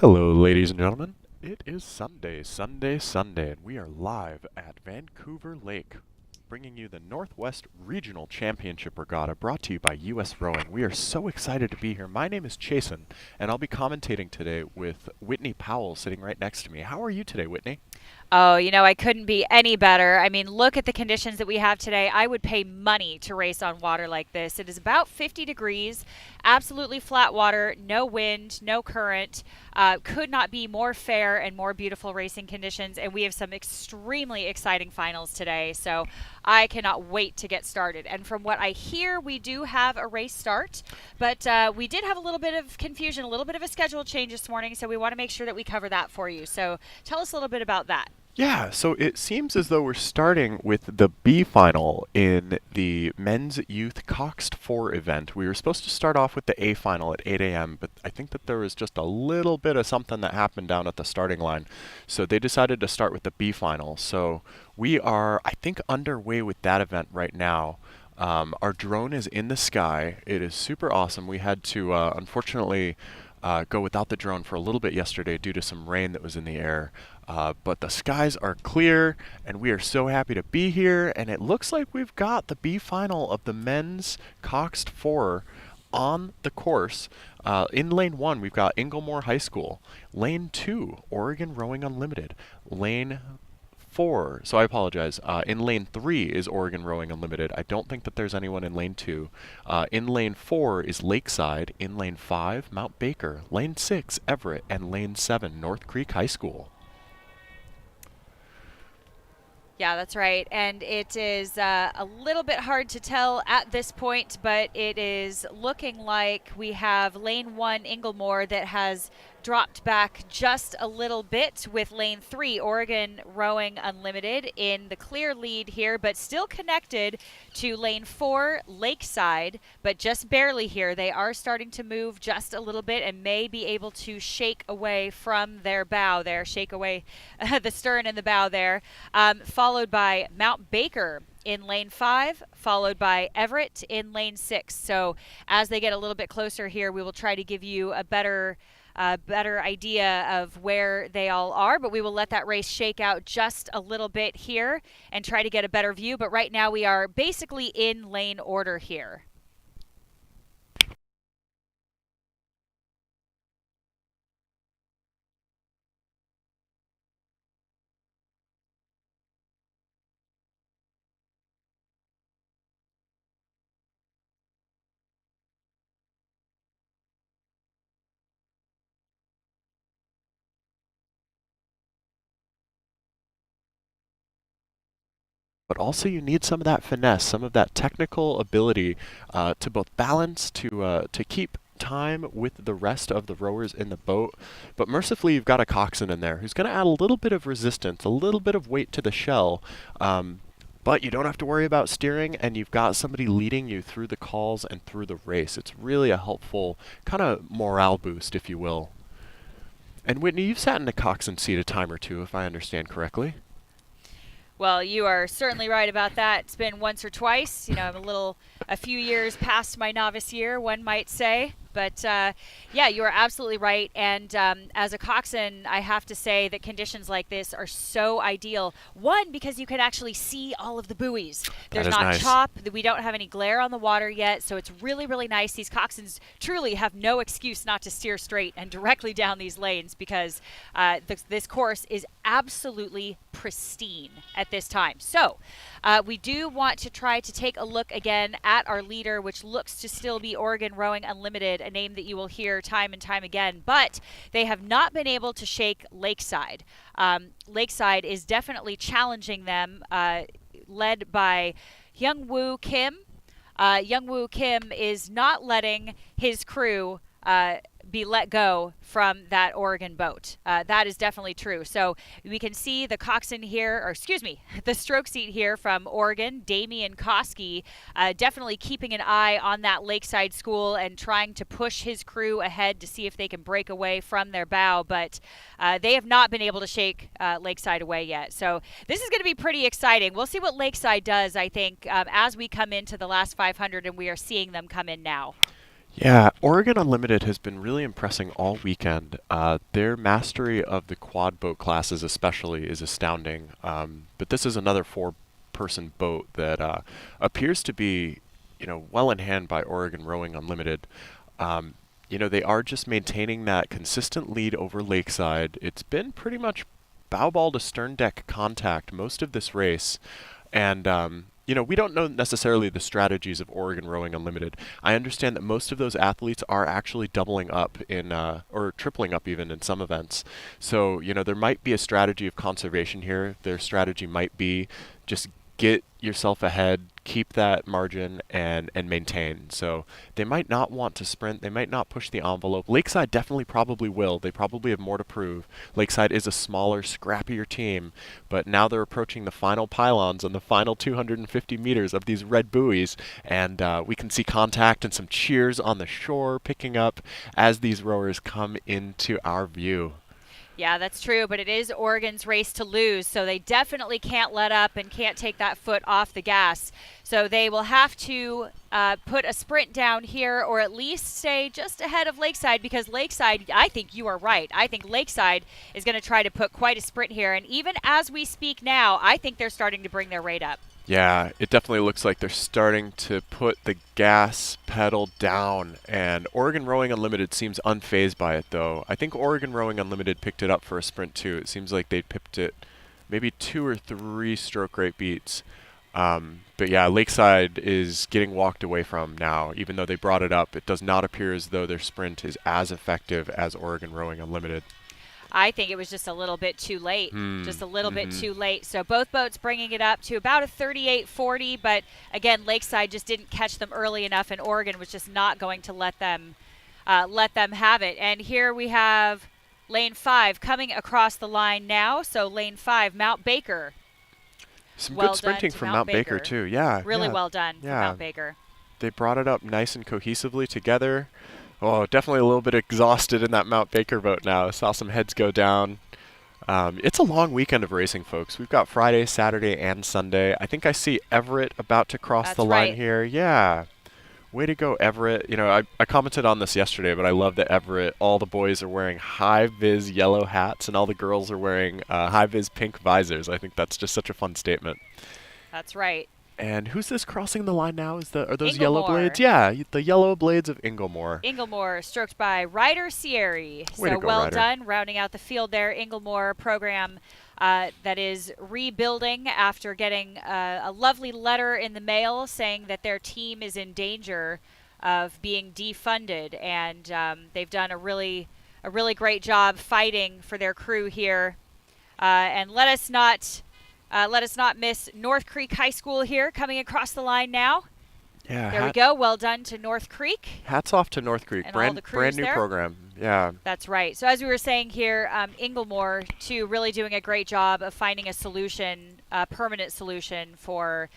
Hello, ladies and gentlemen. It is Sunday, and we are live at Vancouver Lake, bringing you the Northwest Regional Championship Regatta brought to you by US Rowing. We are so excited to be here. My name is Chasen, and I'll be commentating today with Whitney Powell sitting right next to me. How are you today, Whitney? Oh, I couldn't be any better. I mean, look at the conditions that we have today. I would pay money to race on water like this. It is about 50 degrees, absolutely flat water, no wind, no current. Could not be more fair and more beautiful racing conditions. And we have some extremely exciting finals today. So I cannot wait to get started. And from what I hear, we do have a race start, but we did have a little bit of confusion, a little bit of a schedule change this morning. So we want to make sure that we cover that for you. So tell us a little bit about that. Yeah, so it seems as though we're starting with the B final in the Men's Youth Coxed 4 event. We were supposed to start off with the A final at 8 a.m., but I think that there was just a little bit of something that happened down at the starting line. So they decided to start with the B final. So we are, I think, underway with that event right now. Our drone is in the sky. It is super awesome. We had to, unfortunately, go without the drone for a little bit yesterday due to some rain that was in the air. But the skies are clear, and we are so happy to be here. And it looks like we've got the B final of the men's Coxed 4 on the course. In lane 1, we've got Inglemoor High School. Lane 2, Oregon Rowing Unlimited. Lane 4, so I apologize. In lane 3 is Oregon Rowing Unlimited. I don't think that there's anyone in lane 2. In lane 4 is Lakeside. In lane 5, Mount Baker. Lane 6, Everett. And lane 7, North Creek High School. Yeah, that's right. And it is a little bit hard to tell at this point, but it is looking like we have lane 1 Inglemoor that has dropped back just a little bit, with lane 3 Oregon Rowing Unlimited in the clear lead here, but still connected to lane 4 Lakeside, but just barely here. They are starting to move just a little bit and may be able to shake away from their bow there, shake away the stern and the bow there, followed by Mount Baker in lane 5, followed by Everett in lane 6. So as they get a little bit closer here, we will try to give you a better idea of where they all are, but we will let that race shake out just a little bit here and try to get a better view. But right now we are basically in lane order here. But also you need some of that finesse, some of that technical ability to both balance, to keep time with the rest of the rowers in the boat. But mercifully, you've got a coxswain in there who's going to add a little bit of resistance, a little bit of weight to the shell. But you don't have to worry about steering, and you've got somebody leading you through the calls and through the race. It's really a helpful kind of morale boost, if you will. And Whitney, you've sat in a coxswain seat a time or two, if I understand correctly. Well, you are certainly right about that. It's been once or twice. I'm a few years past my novice year, one might say. But yeah, you are absolutely right. And as a coxswain, I have to say that conditions like this are so ideal. One, because you can actually see all of the buoys. That There's is not nice. chop. We don't have any glare on the water yet. So it's really, really nice. These coxswains truly have no excuse not to steer straight and directly down these lanes, because this course is absolutely pristine at this time. So we do want to try to take a look again at our leader, which looks to still be Oregon Rowing Unlimited, a name that you will hear time and time again, but they have not been able to shake Lakeside. Lakeside is definitely challenging them, led by Young-Woo Kim. Young-Woo Kim is not letting his crew be let go from that Oregon boat. That is definitely true. So we can see the coxswain here, or excuse me, the stroke seat here from Oregon, Damian Koski, definitely keeping an eye on that Lakeside school and trying to push his crew ahead to see if they can break away from their bow. But they have not been able to shake Lakeside away yet. So this is going to be pretty exciting. We'll see what Lakeside does, I think, as we come into the last 500, and we are seeing them come in now. Yeah, Oregon Unlimited has been really impressing all weekend. Their mastery of the quad boat classes, especially, is astounding. But this is another four-person boat that appears to be, well in hand by Oregon Rowing Unlimited. Um, they are just maintaining that consistent lead over Lakeside. It's been pretty much bow ball to stern deck contact most of this race. And, we don't know necessarily the strategies of Oregon Rowing Unlimited. I understand that most of those athletes are actually doubling up or tripling up even in some events. So, there might be a strategy of conservation here. Their strategy might be just get yourself ahead, keep that margin, and maintain. So they might not want to sprint. They might not push the envelope. Lakeside definitely probably will. They probably have more to prove. Lakeside is a smaller, scrappier team, but now they're approaching the final pylons and the final 250 meters of these red buoys, and we can see contact and some cheers on the shore picking up as these rowers come into our view. Yeah, that's true, but it is Oregon's race to lose, so they definitely can't let up and can't take that foot off the gas. So they will have to put a sprint down here or at least stay just ahead of Lakeside, because Lakeside, I think you are right. I think Lakeside is going to try to put quite a sprint here, and even as we speak now, I think they're starting to bring their rate up. Yeah, it definitely looks like they're starting to put the gas pedal down, and Oregon Rowing Unlimited seems unfazed by it, though. I think Oregon Rowing Unlimited picked it up for a sprint, too. It seems like they pipped it maybe 2 or 3 stroke rate beats. But yeah, Lakeside is getting walked away from now. Even though they brought it up, it does not appear as though their sprint is as effective as Oregon Rowing Unlimited. I think it was just a little bit too late, just a little bit Mm-hmm. too late. So both boats bringing it up to about a 38-40, but again, Lakeside just didn't catch them early enough, and Oregon was just not going to let them have it. And here we have lane 5 coming across the line now. So lane 5, Mount Baker. Some Well good sprinting done to from Mount Mount Baker, Baker. too. Yeah, Really yeah, well done for yeah. Mount Baker. They brought it up nice and cohesively together. Oh, definitely a little bit exhausted in that Mount Baker boat now. Saw some heads go down. It's a long weekend of racing, folks. We've got Friday, Saturday, and Sunday. I think I see Everett about to cross That's the line right. here. Yeah. Way to go, Everett. I commented on this yesterday, but I love that Everett, all the boys are wearing high-vis yellow hats, and all the girls are wearing high-vis pink visors. I think that's just such a fun statement. That's right. And who's this crossing the line now? Are those yellow Inglemore. blades? Yeah, the yellow blades of Inglemore. Inglemore stroked by Ryder Sierra. Way to So go, well Ryder. done, rounding out the field there. Inglemore program that is rebuilding after getting a lovely letter in the mail saying that their team is in danger of being defunded, and they've done a really great job fighting for their crew here. And let us not miss North Creek High School here coming across the line now. Yeah, There we go. Well done to North Creek. hats off to North Creek. And all the crews Brand new there. program. Yeah. That's right. So as we were saying here, Inglemore, too, really doing a great job of finding a solution, a permanent solution for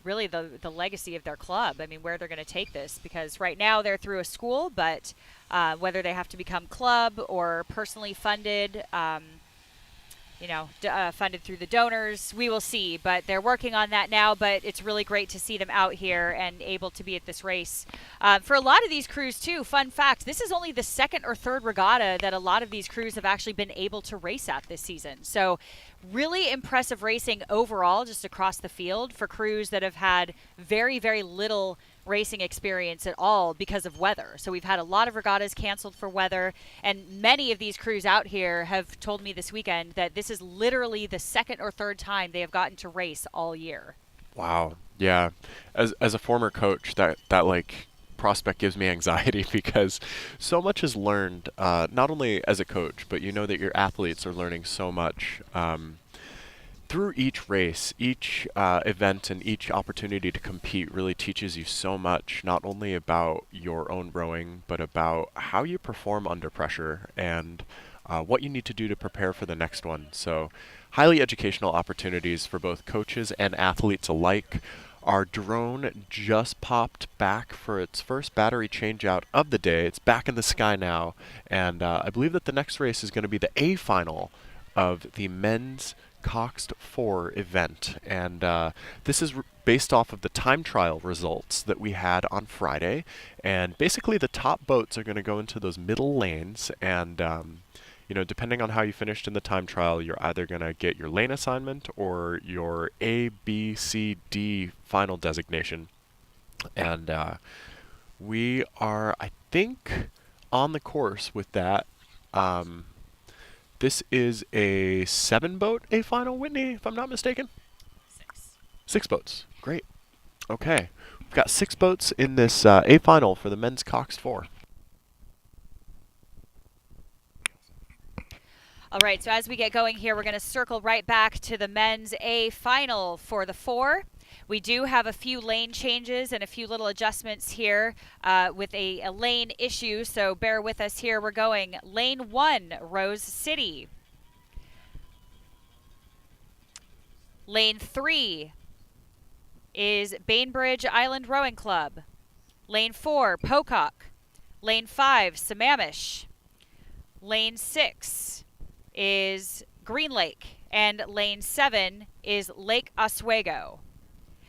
really the legacy of their club. I mean, where they're going to take this, because right now they're through a school, but whether they have to become club or personally funded, funded through the donors. We will see, but they're working on that now. But it's really great to see them out here and able to be at this race. For a lot of these crews, too, fun fact, this is only the second or third regatta that a lot of these crews have actually been able to race at this season. So really impressive racing overall just across the field for crews that have had very, very little racing experience at all because of weather. So we've had a lot of regattas canceled for weather, and many of these crews out here have told me this weekend that this is literally the second or third time they have gotten to race all year. Wow. Yeah. As a former coach, that like prospect gives me anxiety because so much is learned, not only as a coach, but you know that your athletes are learning so much. Through each race, each event, and each opportunity to compete really teaches you so much, not only about your own rowing, but about how you perform under pressure and what you need to do to prepare for the next one. So, highly educational opportunities for both coaches and athletes alike. Our drone just popped back for its first battery changeout of the day. It's back in the sky now, and I believe that the next race is going to be the A final of the men's Coxed 4 event, and this is based off of the time trial results that we had on Friday. And basically, the top boats are going to go into those middle lanes. And, you know, depending on how you finished in the time trial, you're either going to get your lane assignment or your A, B, C, D final designation. And we are, I think, on the course with that. This is a 7-boat A final, Whitney, if I'm not mistaken. 6 boats. Great. Okay. We've got 6 boats in this A final for the men's Coxed 4. All right, so as we get going here, we're going to circle right back to the men's A final for the 4. We do have a few lane changes and a few little adjustments here with a lane issue, so bear with us here. We're going lane 1, Rose City. Lane 3 is Bainbridge Island Rowing Club. Lane 4, Pocock. Lane 5, Sammamish. Lane 6 is Green Lake, and lane 7 is Lake Oswego.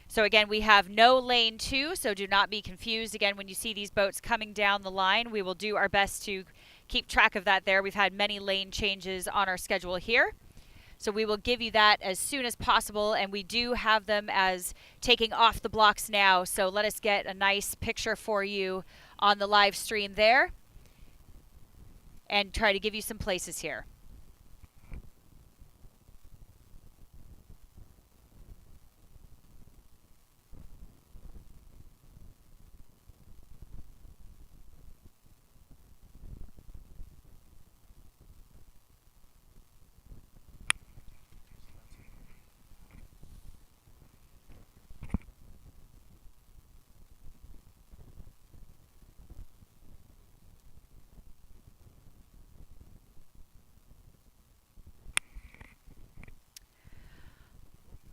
So again, we have no lane 2, so do not be confused. Again, when you see these boats coming down the line, we will do our best to keep track of that there. We've had many lane changes on our schedule here. So we will give you that as soon as possible, and we do have them as taking off the blocks now. So let us get a nice picture for you on the live stream there and try to give you some places here.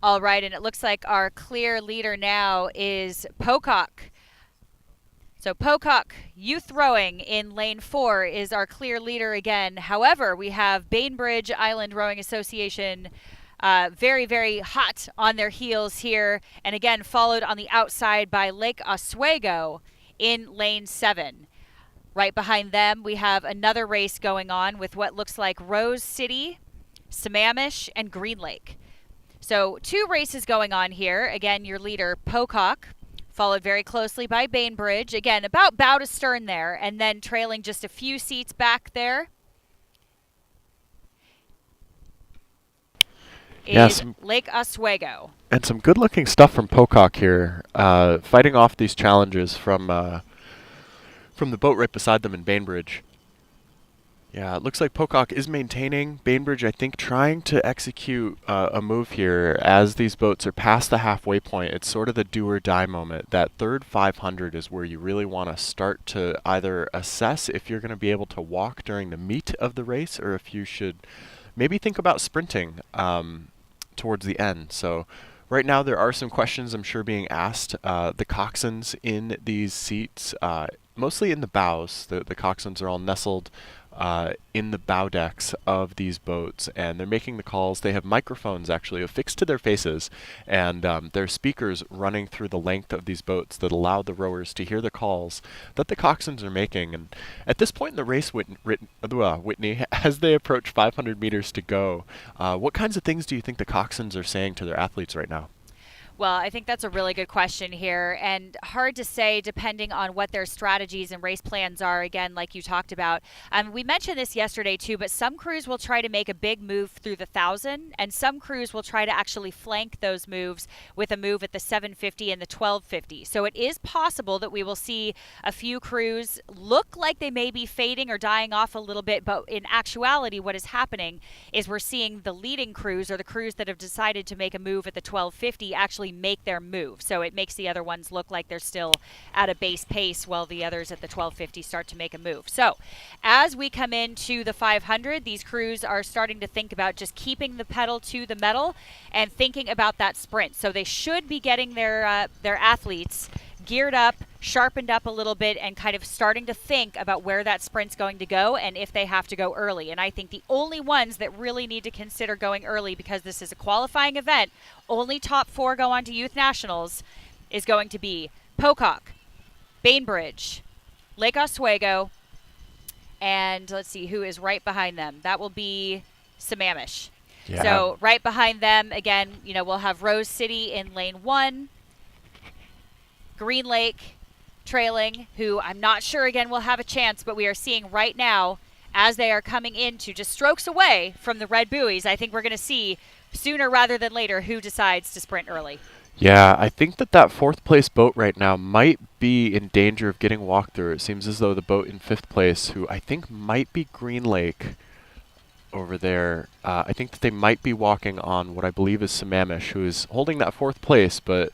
All right, and it looks like our clear leader now is Pocock. So Pocock Youth Rowing in lane 4 is our clear leader again. However, we have Bainbridge Island Rowing Association very, very hot on their heels here. And again, followed on the outside by Lake Oswego in lane 7. Right behind them, we have another race going on with what looks like Rose City, Sammamish, and Green Lake. So 2 races going on here. Again, your leader, Pocock, followed very closely by Bainbridge. Again, about bow to stern there, and then trailing just a few seats back there is Lake Oswego. And some good-looking stuff from Pocock here, fighting off these challenges from the boat right beside them in Bainbridge. Yeah, it looks like Pocock is maintaining. Bainbridge, I think, trying to execute a move here as these boats are past the halfway point. It's sort of the do or die moment. That third 500 is where you really want to start to either assess if you're going to be able to walk during the meat of the race or if you should maybe think about sprinting towards the end. So right now there are some questions I'm sure being asked. The coxswains in these seats, mostly in the bows. The coxswains are all nestled in the bow decks of these boats, and they're making the calls. They have microphones actually affixed to their faces, and there are speakers running through the length of these boats that allow the rowers to hear the calls that the coxswains are making. And at this point in the race, Whitney, as they approach 500 meters to go, what kinds of things do you think the coxswains are saying to their athletes right now? Well, I think that's a really good question here, and hard to say depending on what their strategies and race plans are, again, like you talked about. We mentioned this yesterday too, but some crews will try to make a big move through the 1,000, and some crews will try to actually flank those moves with a move at the 750 and the 1250. So it is possible that we will see a few crews look like they may be fading or dying off a little bit, but in actuality what is happening is we're seeing the leading crews, or the crews that have decided to make a move at the 1250, actually make their move. So it makes the other ones look like they're still at a base pace while the others at the 1250 start to make a move. So as we come into the 500, these crews are starting to think about just keeping the pedal to the metal and thinking about that sprint. So they should be getting their athletes geared up, sharpened up a little bit and kind of starting to think about where that sprint's going to go and if they have to go early. And I think the only ones that really need to consider going early, because this is a qualifying event, only top 4 go on to Youth Nationals, is going to be Pocock, Bainbridge, Lake Oswego, and let's see who is right behind them. That will be Sammamish. Yeah. So right behind them, again, we'll have Rose City in lane 1, Green Lake trailing, who I'm not sure, again, will have a chance, but we are seeing right now as they are coming into just strokes away from the red buoys, I think we're going to see sooner rather than later who decides to sprint early. Yeah, I think that 4th place boat right now might be in danger of getting walked through. It seems as though the boat in 5th place, who I think might be Green Lake over there, I think that they might be walking on what I believe is Sammamish, who is holding that 4th place, but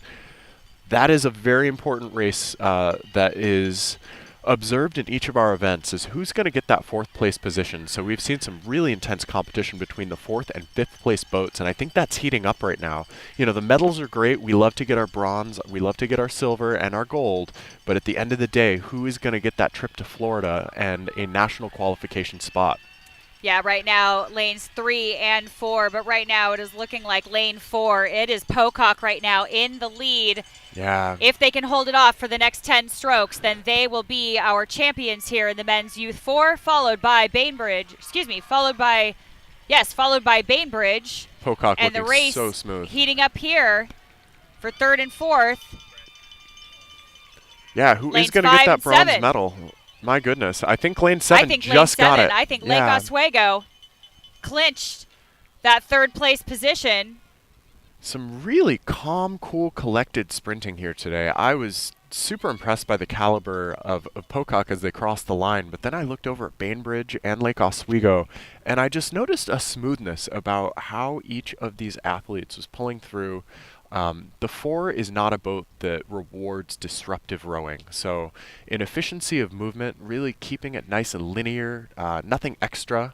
that is a very important race that is observed in each of our events, is who's going to get that 4th place position. So we've seen some really intense competition between the 4th and 5th place boats, and I think that's heating up right now. The medals are great. We love to get our bronze, we love to get our silver and our gold, but at the end of the day, who is going to get that trip to Florida and a national qualification spot? Yeah, right now, lanes 3 and 4, but right now it is looking like lane 4. It is Pocock right now in the lead. Yeah. If they can hold it off for the next 10 strokes, then they will be our champions here in the men's Youth 4, followed by Bainbridge. Followed by Bainbridge. Pocock and the looking race so smooth. heating up here for 3rd and 4th. Yeah, who Lanes is going to get 5 that and bronze 7. medal? My goodness. I think lane 7 just got it. I think Lake Yeah. Oswego clinched that 3rd place position. Some really calm, cool, collected sprinting here today. I was super impressed by the caliber of Pocock as they crossed the line, but then I looked over at Bainbridge and Lake Oswego, and I just noticed a smoothness about how each of these athletes was pulling through. The 4 is not a boat that rewards disruptive rowing. So in efficiency of movement, really keeping it nice and linear, nothing extra.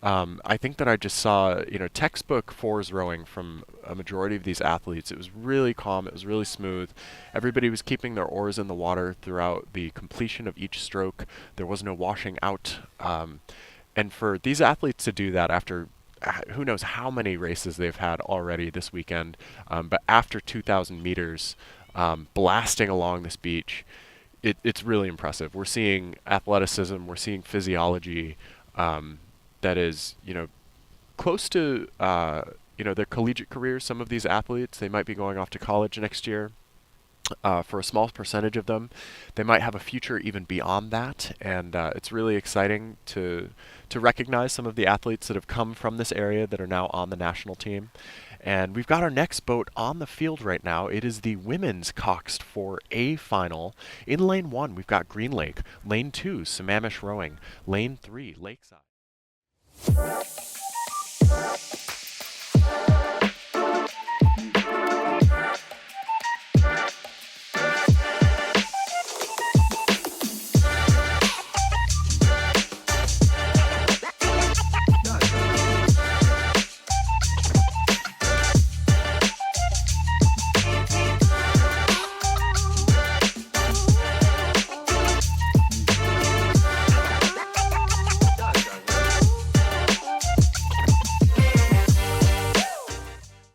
I think that I just saw, textbook 4s rowing from a majority of these athletes. It was really calm. It was really smooth. Everybody was keeping their oars in the water throughout the completion of each stroke. There was no washing out. And for these athletes to do that after who knows how many races they've had already this weekend, but after 2,000 meters, blasting along this beach, it's really impressive. We're seeing athleticism, we're seeing physiology that is, close to, their collegiate careers. Some of these athletes, they might be going off to college next year. For a small percentage of them, they might have a future even beyond that, and it's really exciting to recognize some of the athletes that have come from this area that are now on the national team. And we've got our next boat on the field right now. It is the women's Coxed 4A final. In lane 1, we've got Green Lake. Lane 2, Sammamish Rowing. Lane 3, Lakeside.